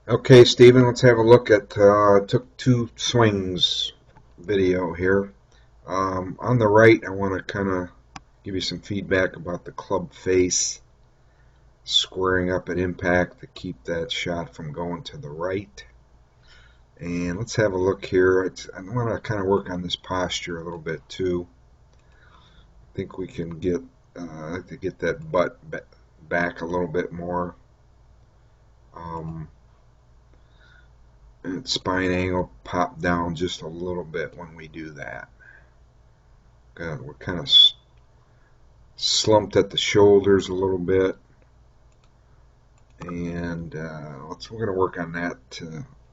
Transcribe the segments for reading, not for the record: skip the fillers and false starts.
Okay, Stephen, let's have a look at took two swings video here. On the right, I want to kind of give you some feedback about the club face squaring up at impact to keep that shot from going to the right. And let's have a look here. I want to kind of work on this posture a little bit too. I think we can get to get that butt back a little bit more. Um, and spine angle pop down just a little bit when we do that. We're kind of slumped at the shoulders a little bit, and we're going to work on that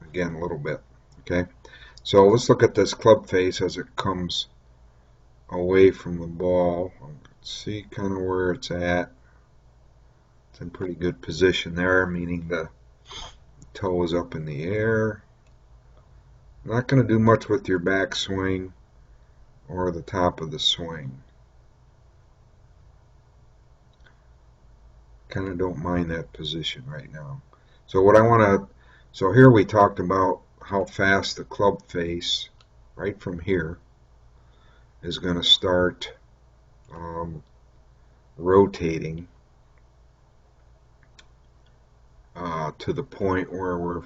again a little bit. Okay, so let's look at this club face as it comes away from the ball. Let's see kind of where it's at. It's in pretty good position there, meaning the toe is up in the air. Not going to do much with your backswing or the top of the swing. Kind of don't mind that position right now. So what I want to, so here we talked about how fast the club face right from here is going to start rotating to the point where we're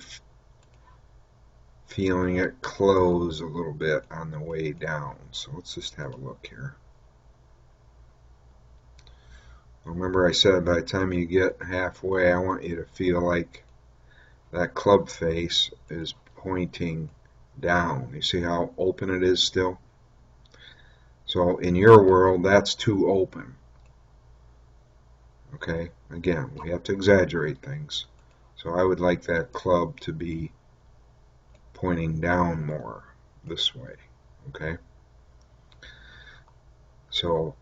feeling it close a little bit on the way down. So let's just have a look here. Remember I said by the time you get halfway, I want you to feel like that club face is pointing down. You see how open it is still? So in your world, that's too open. Okay, again, we have to exaggerate things. So I would like that club to be pointing down more this way. Okay, so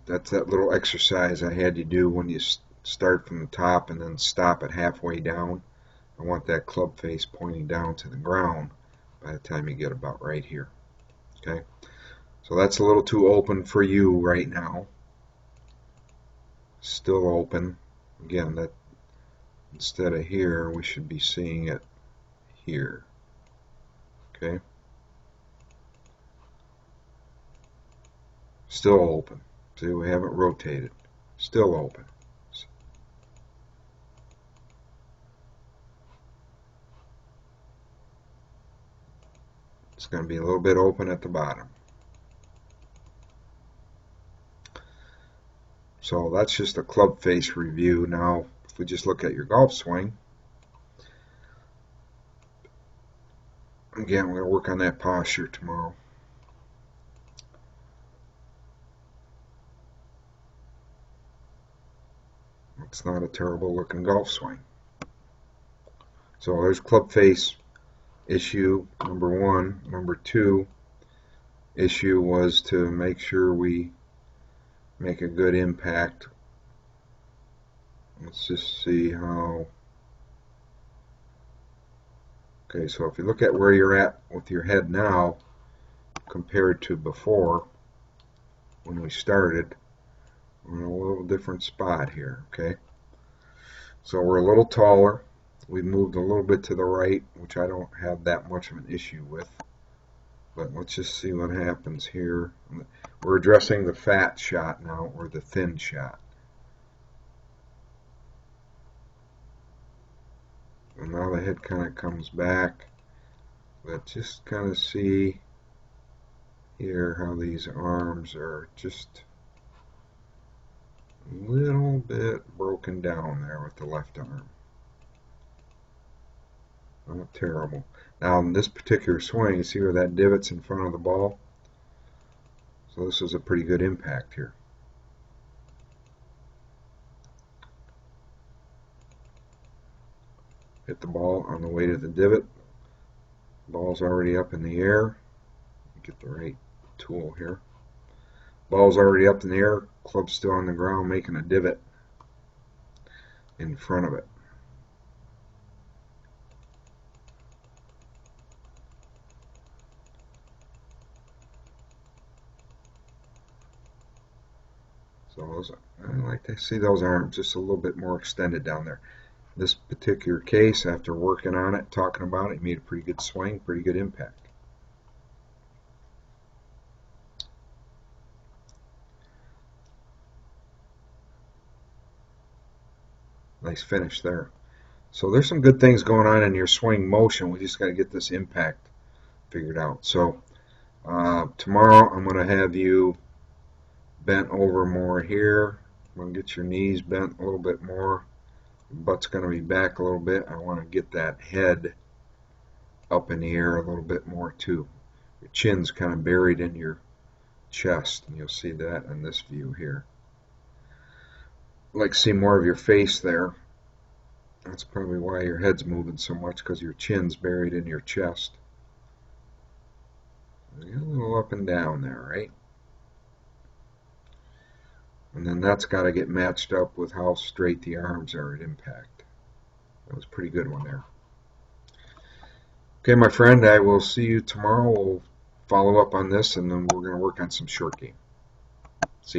that's that little exercise I had you do when you start from the top and then stop at halfway down. I want that club face pointing down to the ground by the time you get about right here. Okay, so that's a little too open for you right now. Still open. Again, that instead of here, we should be seeing it here. Okay, still open. See, we haven't rotated. Still open. It's going to be a little bit open at the bottom. So that's just a club face review. Now, if we just look at your golf swing, again, we're going to work on that posture tomorrow. It's not a terrible looking golf swing. So there's club face issue number one. Number two issue was to make sure we make a good impact. Let's just see how. Okay, so if you look at where you're at with your head now compared to before when we started, we're in a little different spot here. Okay, so we're a little taller. We moved a little bit to the right, which I don't have that much of an issue with. But let's just see what happens here. We're addressing the fat shot now, or the thin shot. And now the head kind of comes back. But just kind of see here how these arms are just a little bit broken down there with the left arm. Not terrible. Now in this particular swing, you see where that divot's in front of the ball? So this is a pretty good impact here. Hit the ball on the way to the divot. Ball's already up in the air. Get the right tool here. Ball's already up in the air. Club's still on the ground making a divot in front of it. So I like to see those arms just a little bit more extended down there. This particular case, after working on it, talking about it, made a pretty good swing, pretty good impact. Nice finish there. So there's some good things going on in your swing motion. We just got to get this impact figured out. So tomorrow I'm going to have you bent over more here. I'm going to get your knees bent a little bit more. Your butt's going to be back a little bit. I want to get that head up in the air a little bit more too. Your chin's kind of buried in your chest, and you'll see that in this view here. I'd like to see more of your face there. That's probably why your head's moving so much, because your chin's buried in your chest. A little up and down there, right? And then that's got to get matched up with how straight the arms are at impact. That was a pretty good one there. Okay, my friend, I will see you tomorrow. We'll follow up on this, and then we're going to work on some short game. See you.